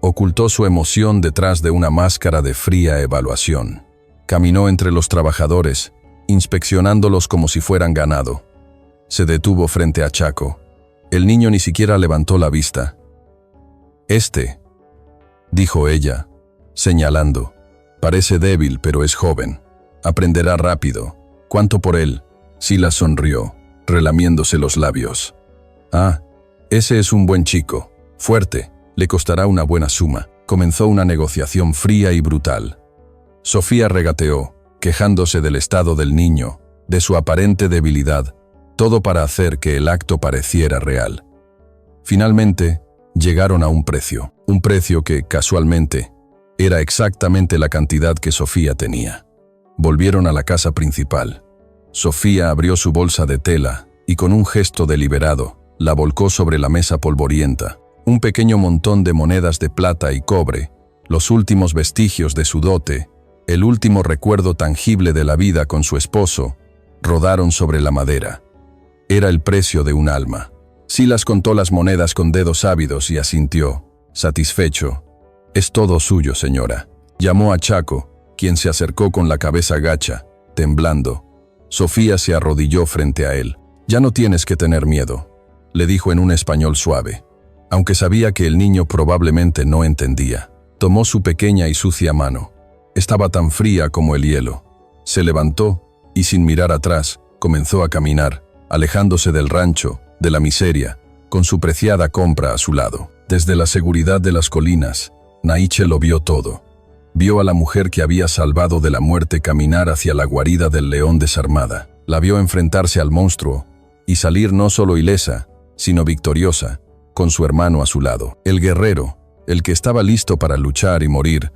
Ocultó su emoción detrás de una máscara de fría evaluación. Caminó entre los trabajadores, inspeccionándolos como si fueran ganado. Se detuvo frente a Chaco. El niño ni siquiera levantó la vista. «Este», dijo ella, señalando, «parece débil, pero es joven. Aprenderá rápido. ¿Cuánto por él?». Silas sonrió, relamiéndose los labios. «Ah, ese es un buen chico. Fuerte. Le costará una buena suma». Comenzó una negociación fría y brutal. Sofía regateó, quejándose del estado del niño, de su aparente debilidad, todo para hacer que el acto pareciera real. Finalmente, llegaron a un precio que, casualmente, era exactamente la cantidad que Sofía tenía. Volvieron a la casa principal. Sofía abrió su bolsa de tela y con un gesto deliberado la volcó sobre la mesa polvorienta. Un pequeño montón de monedas de plata y cobre, los últimos vestigios de su dote, el último recuerdo tangible de la vida con su esposo, rodaron sobre la madera. Era el precio de un alma. Silas contó las monedas con dedos ávidos y asintió, satisfecho. «Es todo suyo, señora». Llamó a Chaco, quien se acercó con la cabeza gacha, temblando. Sofía se arrodilló frente a él. «Ya no tienes que tener miedo», le dijo en un español suave, aunque sabía que el niño probablemente no entendía. Tomó su pequeña y sucia mano. Estaba tan fría como el hielo. Se levantó y, sin mirar atrás, comenzó a caminar, alejándose del rancho, de la miseria, con su preciada compra a su lado. Desde la seguridad de las colinas, Naiche lo vio todo. Vio a la mujer que había salvado de la muerte caminar hacia la guarida del león desarmada. La vio enfrentarse al monstruo y salir no solo ilesa, sino victoriosa, con su hermano a su lado. El guerrero, el que estaba listo para luchar y morir,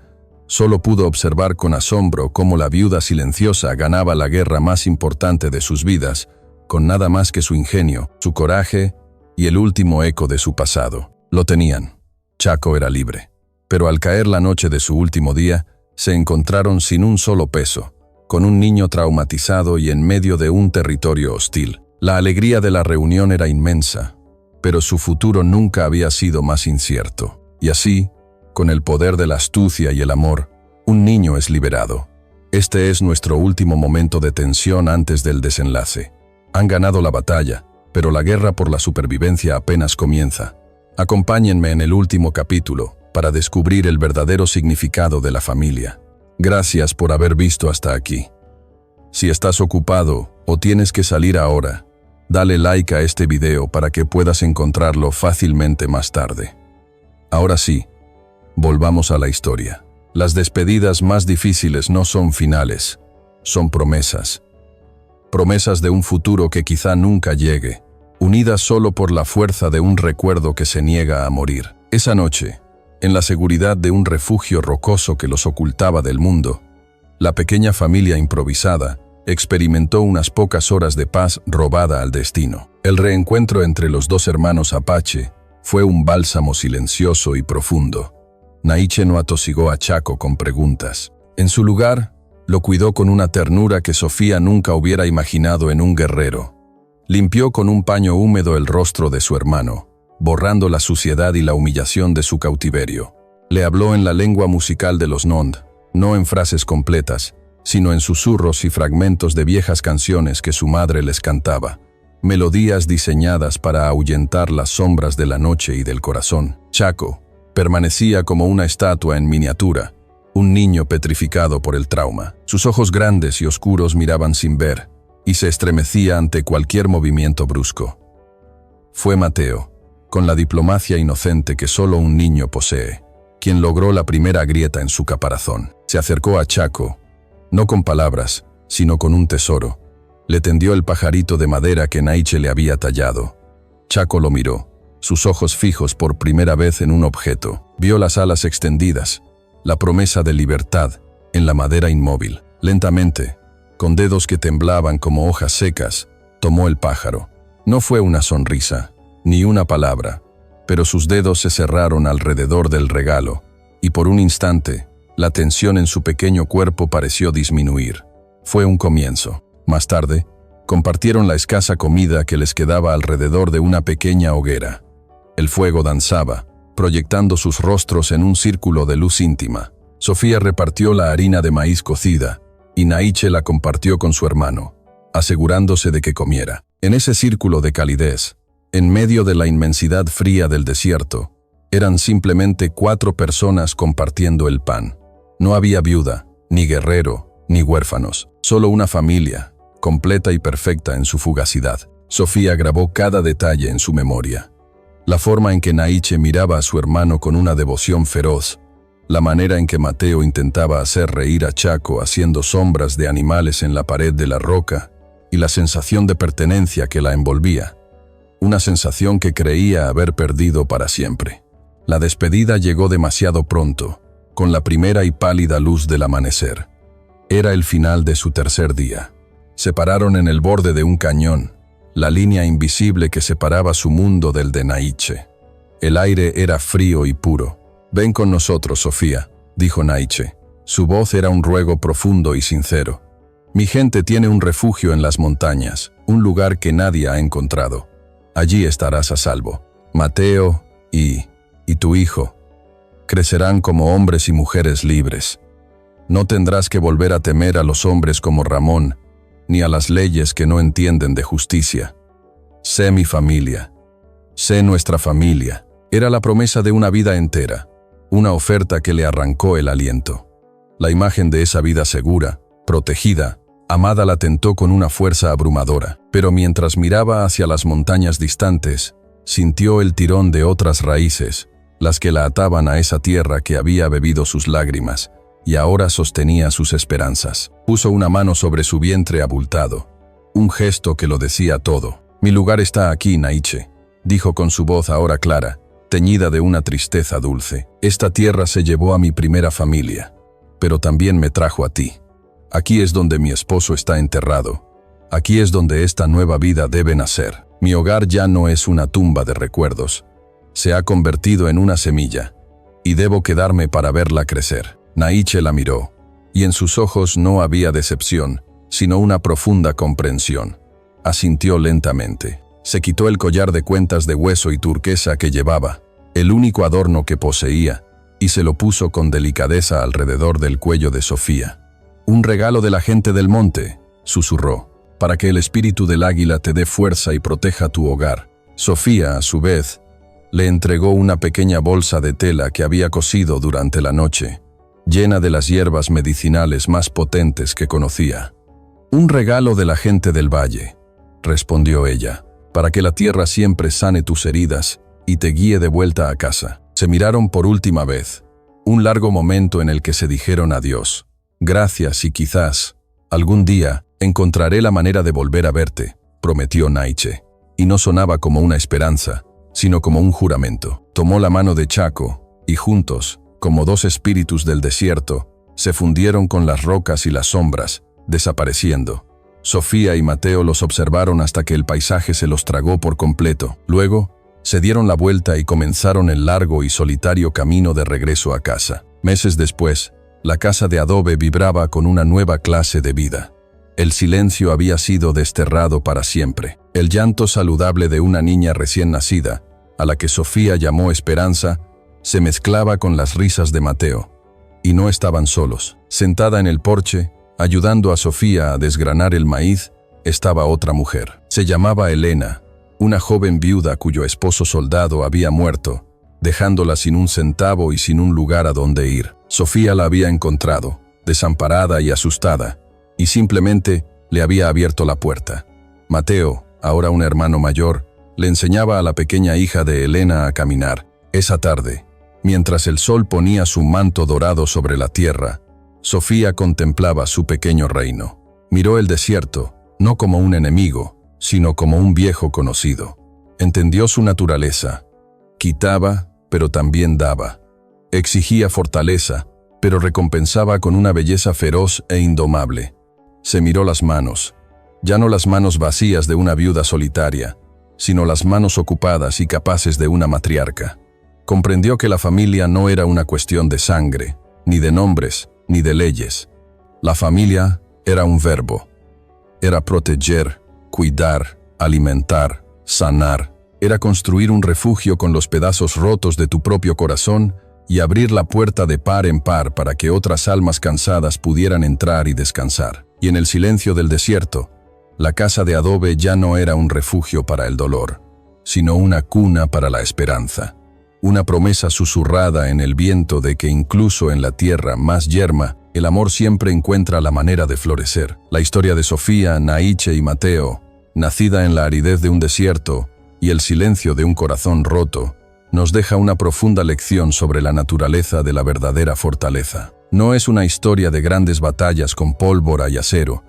solo pudo observar con asombro cómo la viuda silenciosa ganaba la guerra más importante de sus vidas, con nada más que su ingenio, su coraje y el último eco de su pasado. Lo tenían. Chaco era libre. Pero al caer la noche de su último día, se encontraron sin un solo peso, con un niño traumatizado y en medio de un territorio hostil. La alegría de la reunión era inmensa, pero su futuro nunca había sido más incierto. Y así, con el poder de la astucia y el amor, un niño es liberado. Este es nuestro último momento de tensión antes del desenlace. Han ganado la batalla, pero la guerra por la supervivencia apenas comienza. Acompáñenme en el último capítulo para descubrir el verdadero significado de la familia. Gracias por haber visto hasta aquí. Si estás ocupado o tienes que salir ahora, dale like a este video para que puedas encontrarlo fácilmente más tarde. Ahora sí, volvamos a la historia. Las despedidas más difíciles no son finales, son promesas. Promesas de un futuro que quizá nunca llegue, unidas solo por la fuerza de un recuerdo que se niega a morir. Esa noche, en la seguridad de un refugio rocoso que los ocultaba del mundo, la pequeña familia improvisada experimentó unas pocas horas de paz robada al destino. El reencuentro entre los dos hermanos Apache fue un bálsamo silencioso y profundo. Naiche no atosigó a Chaco con preguntas. En su lugar, lo cuidó con una ternura que Sofía nunca hubiera imaginado en un guerrero. Limpió con un paño húmedo el rostro de su hermano, borrando la suciedad y la humillación de su cautiverio. Le habló en la lengua musical de los Nond, no en frases completas, sino en susurros y fragmentos de viejas canciones que su madre les cantaba, melodías diseñadas para ahuyentar las sombras de la noche y del corazón. Chaco permanecía como una estatua en miniatura, un niño petrificado por el trauma. Sus ojos grandes y oscuros miraban sin ver, y se estremecía ante cualquier movimiento brusco. Fue Mateo, con la diplomacia inocente que solo un niño posee, quien logró la primera grieta en su caparazón. Se acercó a Chaco, no con palabras, sino con un tesoro. Le tendió el pajarito de madera que Naiche le había tallado. Chaco lo miró, sus ojos fijos por primera vez en un objeto. Vio las alas extendidas, la promesa de libertad, en la madera inmóvil. Lentamente, con dedos que temblaban como hojas secas, tomó el pájaro. No fue una sonrisa, ni una palabra, pero sus dedos se cerraron alrededor del regalo, y por un instante, la tensión en su pequeño cuerpo pareció disminuir. Fue un comienzo. Más tarde, compartieron la escasa comida que les quedaba alrededor de una pequeña hoguera. El fuego danzaba, proyectando sus rostros en un círculo de luz íntima. Sofía repartió la harina de maíz cocida, y Naiche la compartió con su hermano, asegurándose de que comiera. En ese círculo de calidez, en medio de la inmensidad fría del desierto, eran simplemente 4 personas compartiendo el pan. No había viuda, ni guerrero, ni huérfanos, solo una familia, completa y perfecta en su fugacidad. Sofía grabó cada detalle en su memoria. La forma en que Naiche miraba a su hermano con una devoción feroz, la manera en que Mateo intentaba hacer reír a Chaco haciendo sombras de animales en la pared de la roca, y la sensación de pertenencia que la envolvía, una sensación que creía haber perdido para siempre. La despedida llegó demasiado pronto, con la primera y pálida luz del amanecer. Era el final de su tercer día. Se pararon en el borde de un cañón, la línea invisible que separaba su mundo del de Naiche. El aire era frío y puro. «Ven con nosotros, Sofía», dijo Naiche. Su voz era un ruego profundo y sincero. «Mi gente tiene un refugio en las montañas, un lugar que nadie ha encontrado. Allí estarás a salvo. Mateo y tu hijo crecerán como hombres y mujeres libres. No tendrás que volver a temer a los hombres como Ramón, ni a las leyes que no entienden de justicia. Sé mi familia. Sé nuestra familia». Era la promesa de una vida entera, una oferta que le arrancó el aliento. La imagen de esa vida segura, protegida, amada la tentó con una fuerza abrumadora, pero mientras miraba hacia las montañas distantes, sintió el tirón de otras raíces, las que la ataban a esa tierra que había bebido sus lágrimas, y ahora sostenía sus esperanzas. Puso una mano sobre su vientre abultado, un gesto que lo decía todo. «Mi lugar está aquí, Naiche», dijo con su voz ahora clara, teñida de una tristeza dulce. «Esta tierra se llevó a mi primera familia, pero también me trajo a ti. Aquí es donde mi esposo está enterrado. Aquí es donde esta nueva vida debe nacer. Mi hogar ya no es una tumba de recuerdos. Se ha convertido en una semilla, y debo quedarme para verla crecer». Naiche la miró, y en sus ojos no había decepción, sino una profunda comprensión. Asintió lentamente. Se quitó el collar de cuentas de hueso y turquesa que llevaba, el único adorno que poseía, y se lo puso con delicadeza alrededor del cuello de Sofía. «Un regalo de la gente del monte», susurró, «para que el espíritu del águila te dé fuerza y proteja tu hogar». Sofía, a su vez, le entregó una pequeña bolsa de tela que había cosido durante la noche, llena de las hierbas medicinales más potentes que conocía. «Un regalo de la gente del valle», respondió ella, «para que la tierra siempre sane tus heridas y te guíe de vuelta a casa». Se miraron por última vez, un largo momento en el que se dijeron adiós. «Gracias y quizás, algún día, encontraré la manera de volver a verte», prometió Naiche, y no sonaba como una esperanza, sino como un juramento. Tomó la mano de Chaco, y juntos, como 2 espíritus del desierto, se fundieron con las rocas y las sombras, desapareciendo. Sofía y Mateo los observaron hasta que el paisaje se los tragó por completo. Luego, Se dieron la vuelta y comenzaron el largo y solitario camino de regreso a casa. Meses después, la casa de adobe vibraba con una nueva clase de vida. El silencio había sido desterrado para siempre. El llanto saludable de una niña recién nacida, a la que Sofía llamó Esperanza, se mezclaba con las risas de Mateo. Y no estaban solos. Sentada en el porche, ayudando a Sofía a desgranar el maíz, estaba otra mujer. Se llamaba Elena, una joven viuda cuyo esposo soldado había muerto, dejándola sin un centavo y sin un lugar a donde ir. Sofía la había encontrado, desamparada y asustada, y simplemente le había abierto la puerta. Mateo, ahora un hermano mayor, le enseñaba a la pequeña hija de Elena a caminar. Esa tarde, mientras el sol ponía su manto dorado sobre la tierra, Sofía contemplaba su pequeño reino. Miró el desierto, no como un enemigo, sino como un viejo conocido. Entendió su naturaleza. Quitaba, pero también daba. Exigía fortaleza, pero recompensaba con una belleza feroz e indomable. Se miró las manos, ya no las manos vacías de una viuda solitaria, sino las manos ocupadas y capaces de una matriarca. Comprendió que la familia no era una cuestión de sangre, ni de nombres, ni de leyes. La familia era un verbo. Era proteger, cuidar, alimentar, sanar. Era construir un refugio con los pedazos rotos de tu propio corazón y abrir la puerta de par en par para que otras almas cansadas pudieran entrar y descansar. Y en el silencio del desierto, la casa de adobe ya no era un refugio para el dolor, sino una cuna para la esperanza. Una promesa susurrada en el viento de que incluso en la tierra más yerma, el amor siempre encuentra la manera de florecer. La historia de Sofía, Naiche y Mateo, nacida en la aridez de un desierto y el silencio de un corazón roto, nos deja una profunda lección sobre la naturaleza de la verdadera fortaleza. No es una historia de grandes batallas con pólvora y acero,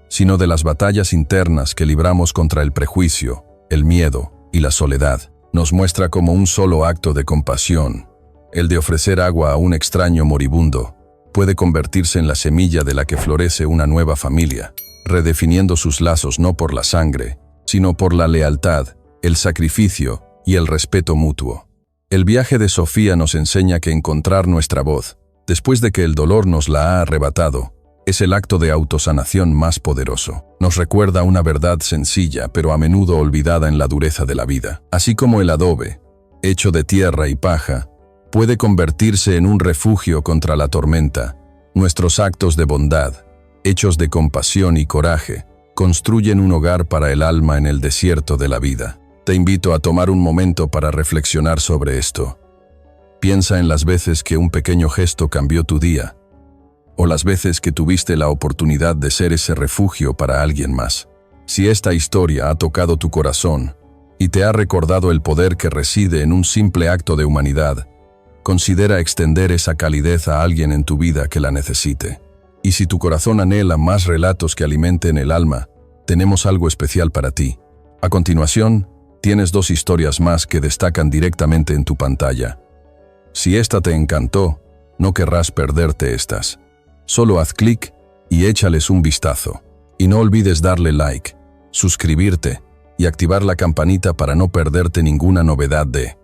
sino de las batallas internas que libramos contra el prejuicio, el miedo y la soledad. Nos muestra cómo un solo acto de compasión, el de ofrecer agua a un extraño moribundo, puede convertirse en la semilla de la que florece una nueva familia, redefiniendo sus lazos no por la sangre, sino por la lealtad, el sacrificio y el respeto mutuo. El viaje de Sofía nos enseña que encontrar nuestra voz, después de que el dolor nos la ha arrebatado, es el acto de autosanación más poderoso. Nos recuerda una verdad sencilla, pero a menudo olvidada en la dureza de la vida. Así como el adobe, hecho de tierra y paja, puede convertirse en un refugio contra la tormenta, nuestros actos de bondad, hechos de compasión y coraje, construyen un hogar para el alma en el desierto de la vida. Te invito a tomar un momento para reflexionar sobre esto. Piensa en las veces que un pequeño gesto cambió tu día, o las veces que tuviste la oportunidad de ser ese refugio para alguien más. Si esta historia ha tocado tu corazón y te ha recordado el poder que reside en un simple acto de humanidad, considera extender esa calidez a alguien en tu vida que la necesite. Y si tu corazón anhela más relatos que alimenten el alma, tenemos algo especial para ti. A continuación, tienes 2 historias más que destacan directamente en tu pantalla. Si esta te encantó, no querrás perderte estas. Solo haz clic y échales un vistazo. Y no olvides darle like, suscribirte y activar la campanita para no perderte ninguna novedad de